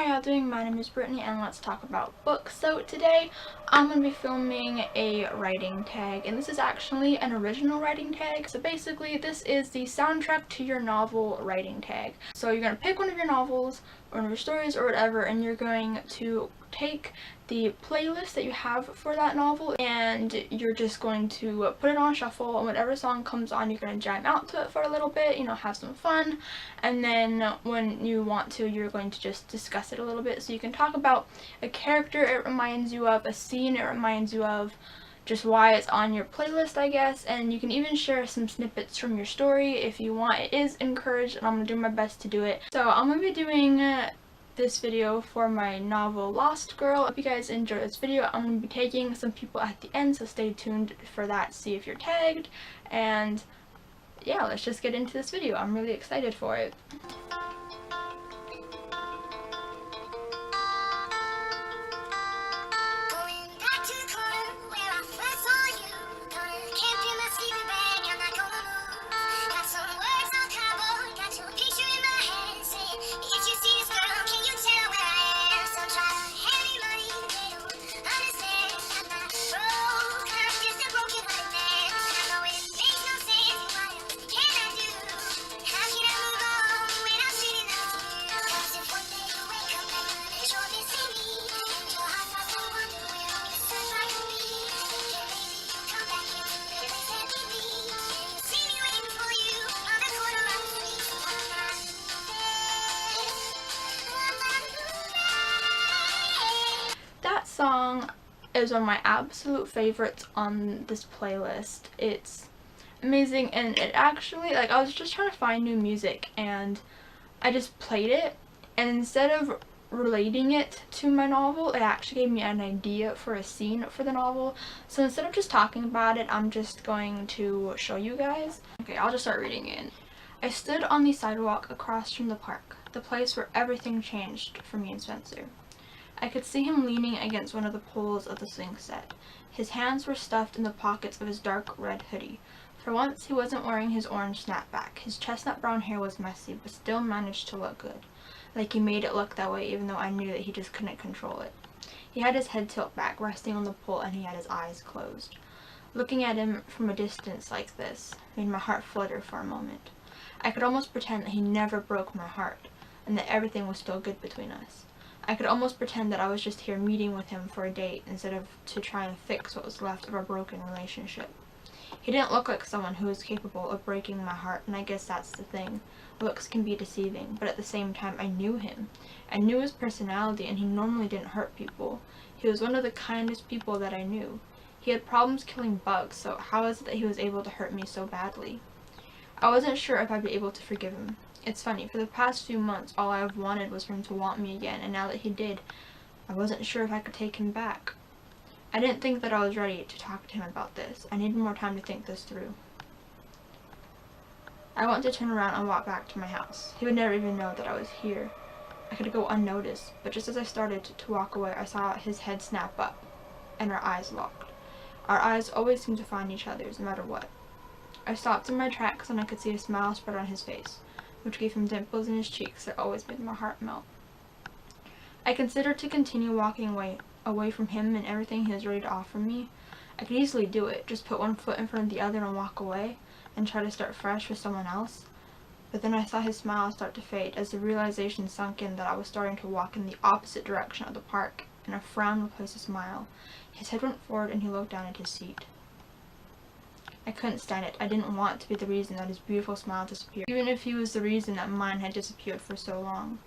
how y'all doing? My name is Brittany and let's talk about books. So today I'm going to be filming a writing tag, and this is actually an original writing tag. So basically this is the soundtrack to your novel writing tag. So you're going to pick one of your novels or one of your stories or whatever, and you're going to take the playlist that you have for that novel and you're just going to put it on shuffle, and whatever song comes on you're going to jam out to it for a little bit, you know, have some fun, and then when you want to you're going to just discuss it a little bit. So you can talk about a character it reminds you of, a scene it reminds you of, just why it's on your playlist, I guess, and you can even share some snippets from your story if you want. It is encouraged and I'm going to do my best to do it. So I'm going to be doing this video for my novel Lost Girl. If you guys enjoy this video, I'm going to be tagging some people at the end, so stay tuned for that, see if you're tagged, and yeah, let's just get into this video. I'm really excited for it. That song is one of my absolute favorites on this playlist. It's amazing, and it actually, like, I was just trying to find new music and I just played it, and instead of relating it to my novel, it actually gave me an idea for a scene for the novel. So instead of just talking about it, I'm just going to show you guys. Okay, I'll just start reading it. I stood on the sidewalk across from the park, the place where everything changed for me and Spencer. I could see him leaning against one of the poles of the swing set. His hands were stuffed in the pockets of his dark red hoodie. For once, he wasn't wearing his orange snapback. His chestnut brown hair was messy, but still managed to look good. Like he made it look that way, even though I knew that he just couldn't control it. He had his head tilt back, resting on the pole, and he had his eyes closed. Looking at him from a distance like this made my heart flutter for a moment. I could almost pretend that he never broke my heart, and that everything was still good between us. I could almost pretend that I was just here meeting with him for a date instead of to try and fix what was left of our broken relationship. He didn't look like someone who was capable of breaking my heart, and I guess that's the thing. Looks can be deceiving, but at the same time I knew him. I knew his personality, and he normally didn't hurt people. He was one of the kindest people that I knew. He had problems killing bugs, so how is it that he was able to hurt me so badly? I wasn't sure if I'd be able to forgive him. It's funny, for the past few months all I've wanted was for him to want me again, and now that he did, I wasn't sure if I could take him back. I didn't think that I was ready to talk to him about this. I needed more time to think this through. I wanted to turn around and walk back to my house. He would never even know that I was here. I could go unnoticed, but just as I started to walk away, I saw his head snap up, and our eyes locked. Our eyes always seem to find each other's, no matter what. I stopped in my tracks, and I could see a smile spread on his face, which gave him dimples in his cheeks that always made my heart melt. I considered to continue walking away from him and everything he was ready to offer me. I could easily do it, just put one foot in front of the other and walk away, and try to start fresh with someone else. But then I saw his smile start to fade as the realization sunk in that I was starting to walk in the opposite direction of the park, and a frown replaced a smile. His head went forward and he looked down at his seat. I couldn't stand it. I didn't want to be the reason that his beautiful smile disappeared, even if he was the reason that mine had disappeared for so long.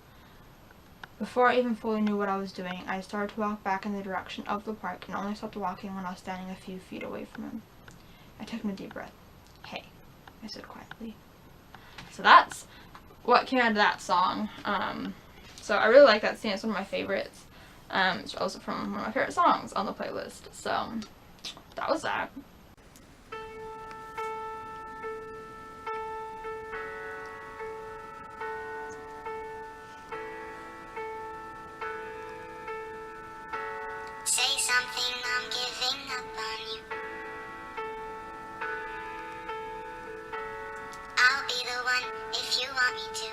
Before I even fully knew what I was doing, I started to walk back in the direction of the park and only stopped walking when I was standing a few feet away from him. I took a deep breath. "Hey," I said quietly. So that's what came out of that song. So I really like that scene. It's one of my favorites. It's also from one of my favorite songs on the playlist. So that was that. Say something, I'm giving up on you. I'll be the one if you want me to.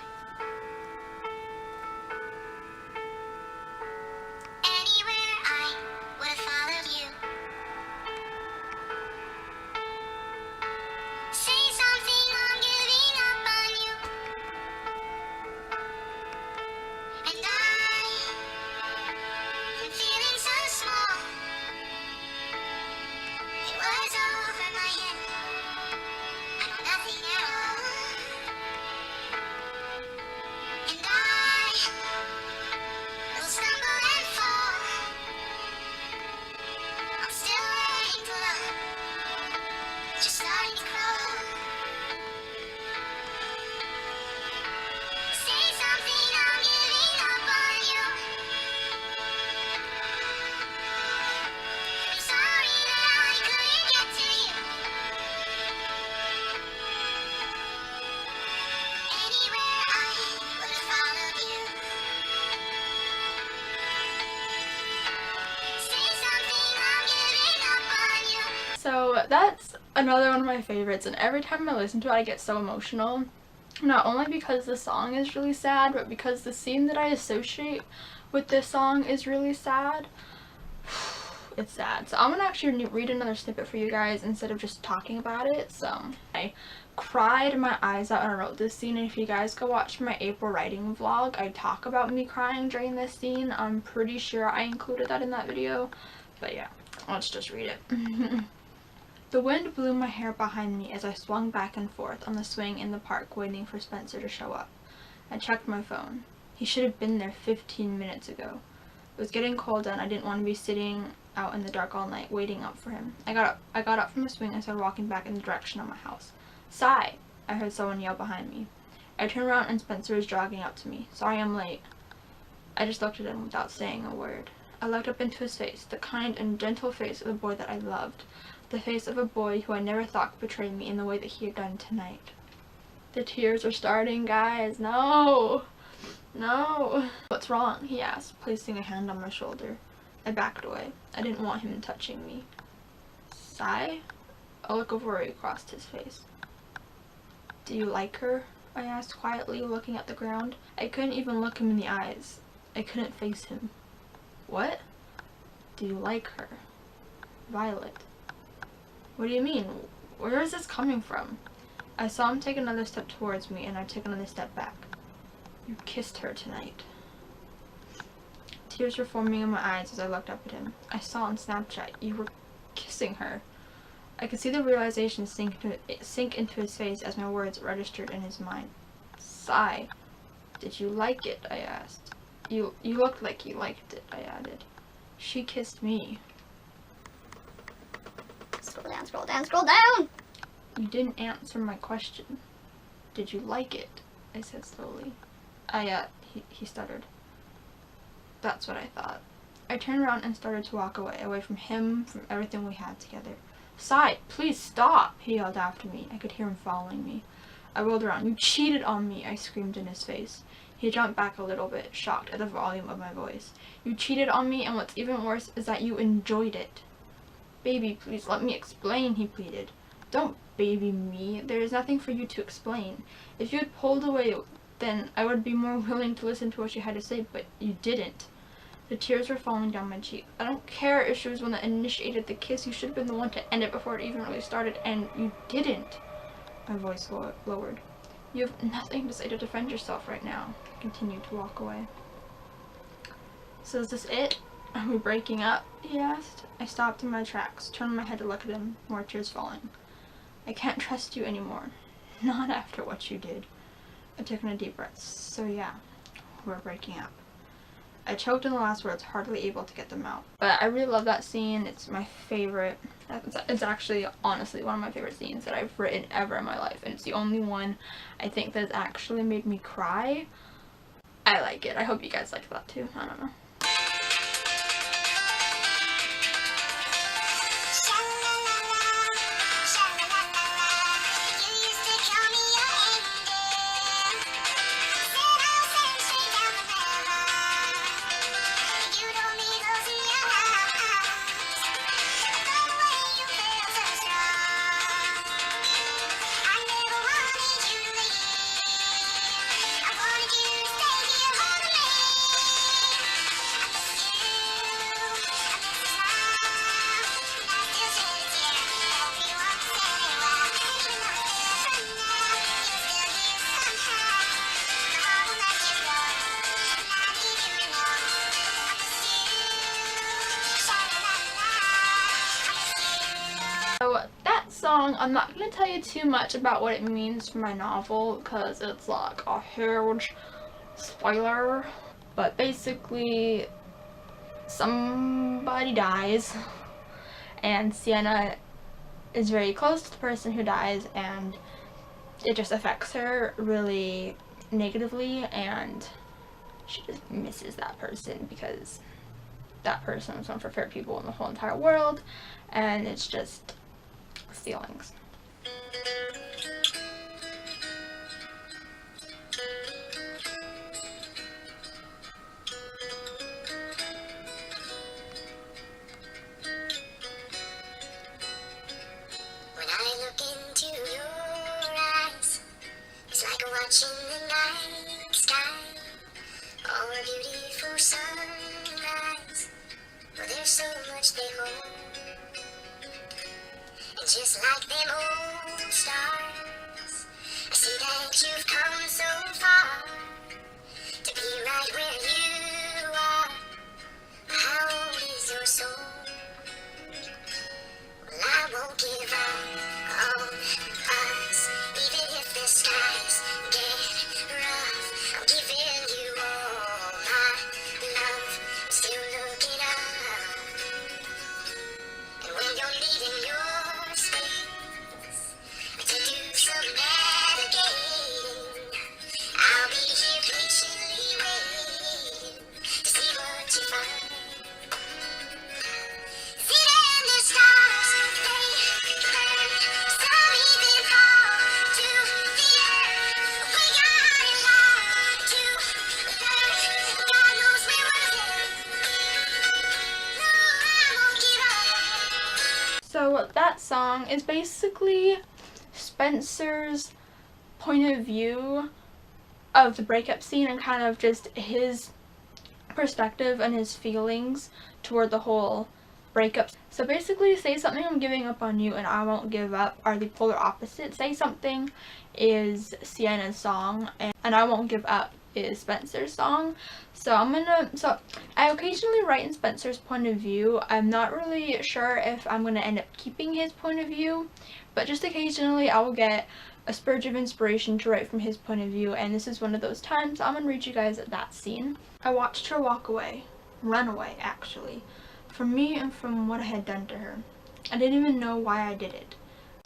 That's another one of my favorites, and every time I listen to it I get so emotional. Not only because the song is really sad, but because the scene that I associate with this song is really sad. It's sad. So I'm gonna actually read another snippet for you guys instead of just talking about it. So I cried my eyes out when I wrote this scene, and if you guys go watch my April writing vlog, I talk about me crying during this scene. I'm pretty sure I included that in that video, but yeah, let's just read it. The wind blew my hair behind me as I swung back and forth on the swing in the park waiting for Spencer to show up. I checked my phone. He should have been there 15 minutes ago. It was getting cold and I didn't want to be sitting out in the dark all night waiting up for him. I got up from the swing and started walking back in the direction of my house. "Sai!" I heard someone yell behind me. I turned around and Spencer was jogging up to me. "Sorry I'm late." I just looked at him without saying a word. I looked up into his face, the kind and gentle face of the boy that I loved. The face of a boy who I never thought could betray me in the way that he had done tonight. The tears are starting, guys. No! No! "What's wrong?" he asked, placing a hand on my shoulder. I backed away. I didn't want him touching me. "Sai?" A look of worry crossed his face. "Do you like her?" I asked quietly, looking at the ground. I couldn't even look him in the eyes. I couldn't face him. "What?" "Do you like her?" "Violet." "What do you mean? Where is this coming from?" I saw him take another step towards me, and I took another step back. "You kissed her tonight." Tears were forming in my eyes as I looked up at him. "I saw on Snapchat. You were kissing her." I could see the realization sink into his face as my words registered in his mind. "Sai, did you like it?" I asked. You looked like you liked it," I added. "She kissed me." Scroll down, scroll down, scroll down! "You didn't answer my question. Did you like it?" I said slowly. He stuttered. "That's what I thought." I turned around and started to walk away from him, from everything we had together. "Sai, please stop!" he yelled after me. I could hear him following me. I rolled around. "You cheated on me!" I screamed in his face. He jumped back a little bit, shocked at the volume of my voice. "You cheated on me, and what's even worse is that you enjoyed it." "Baby, please let me explain," he pleaded. "Don't baby me. There is nothing for you to explain. If you had pulled away, then I would be more willing to listen to what you had to say, but you didn't." The tears were falling down my cheek. "I don't care if she was the one that initiated the kiss. You should have been the one to end it before it even really started, and you didn't." My voice lowered. "You have nothing to say to defend yourself right now." I continued to walk away. "So is this it? Are we breaking up?" he asked. I stopped in my tracks, turned my head to look at him, more tears falling. "I can't trust you anymore. Not after what you did." I took in a deep breath. "So yeah, we're breaking up." I choked on the last words, hardly able to get them out. But I really love that scene. It's my favorite. It's actually, honestly, one of my favorite scenes that I've written ever in my life. And it's the only one I think that's actually made me cry. I like it. I hope you guys like that too. I don't know. So that song, I'm not going to tell you too much about what it means for my novel because it's like a huge spoiler. But basically, somebody dies and Sienna is very close to the person who dies, and it just affects her really negatively, and she just misses that person because that person was one of her favorite people in the whole entire world, and it's just feelings. watching the night sky, or a beautiful sunrise. Oh, there's so much they hold. And just like them old stars, I see that you've come so far to be right where you are. How is your soul? Well, I won't give up on us, even if the skies get rough. I'm giving you all my love. I'm still looking up. And when you're needing your space to do some navigating, I'll be here patiently waiting to see what you find. See them, the stars, they burn. Some even fall to the earth. We got a lot to learn. God knows we're worth it. No, I won't give up. So that song is basically Spencer's point of view of the breakup scene and kind of just his perspective and his feelings toward the whole breakup. So basically, Say Something, I'm Giving Up on You, and I Won't Give Up are the polar opposites. Say Something is Sienna's song, and I Won't Give Up is Spencer's song. So I occasionally write in Spencer's point of view. I'm not really sure if I'm going to end up keeping his point of view, but just occasionally I will get a spurge of inspiration to write from his point of view, and this is one of those times. I'm going to read you guys that scene. I watched her walk away, run away actually, from me and from what I had done to her. I didn't even know why I did it.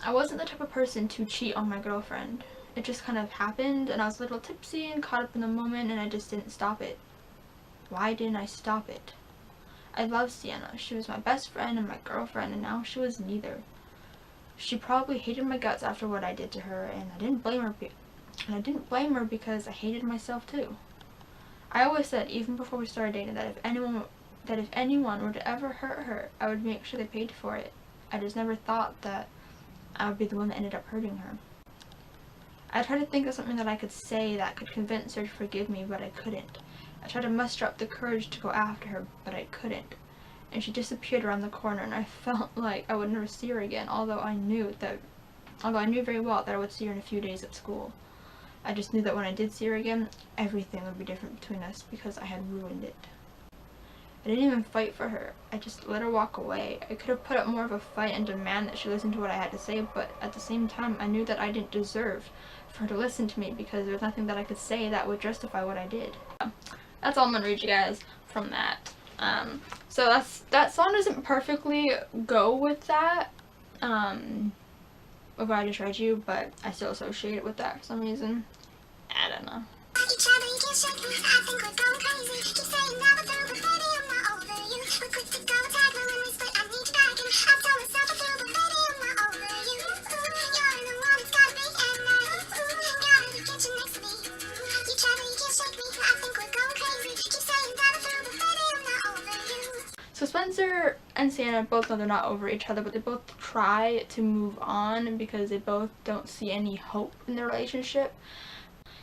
I wasn't the type of person to cheat on my girlfriend. It just kind of happened, and I was a little tipsy and caught up in the moment, and I just didn't stop it. Why didn't I stop it? I love Sienna. She was my best friend and my girlfriend, and now she was neither. She probably hated my guts after what I did to her, and I didn't blame her because I hated myself too. I always said, even before we started dating, that if anyone were to ever hurt her, I would make sure they paid for it. I just never thought that I would be the one that ended up hurting her. I tried to think of something that I could say that could convince her to forgive me, but I couldn't. I tried to muster up the courage to go after her, but I couldn't. And she disappeared around the corner, and I felt like I would never see her again, although I knew very well that I would see her in a few days at school. I just knew that when I did see her again, everything would be different between us because I had ruined it. I didn't even fight for her. I just let her walk away. I could have put up more of a fight and demand that she listen to what I had to say, but at the same time, I knew that I didn't deserve for her to listen to me because there was nothing that I could say that would justify what I did. That's all I'm gonna read you guys from that. So that song doesn't perfectly go with that, of what I just read you, but I still associate it with that for some reason. I don't know. Each other, you can't shake me. I think we're going crazy. Keep saying never through, but baby, I'm not over you. We're quick to go attack, but when we split, I need you back. And I tell myself I'm through, but baby, I'm not over you. You're the one that's gotta be, and gotta get you next to me. Each other, you can't shake me. I think we're going crazy. Keep saying never through, but baby, I'm not over you. So Spencer and Sienna both know they're not over each other, but they both try to move on because they both don't see any hope in their relationship.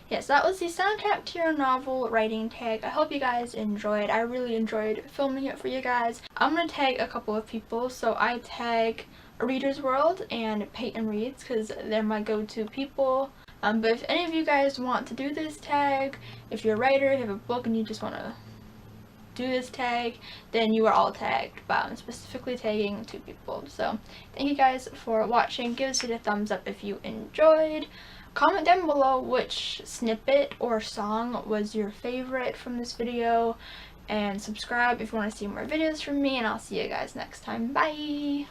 Yes, that was the soundtrack to your novel writing tag. I hope you guys enjoyed. I really enjoyed filming it for you guys. I'm going to tag a couple of people. So I tag A Reader's World and Peyton Reads because they're my go-to people. But if any of you guys want to do this tag, if you're a writer, you have a book and you just want to do this tag, then you are all tagged. But I'm specifically tagging 2 people. So thank you guys for watching. Give this video a thumbs up if you enjoyed. Comment down below which snippet or song was your favorite from this video, and subscribe if you want to see more videos from me, and I'll see you guys next time. Bye!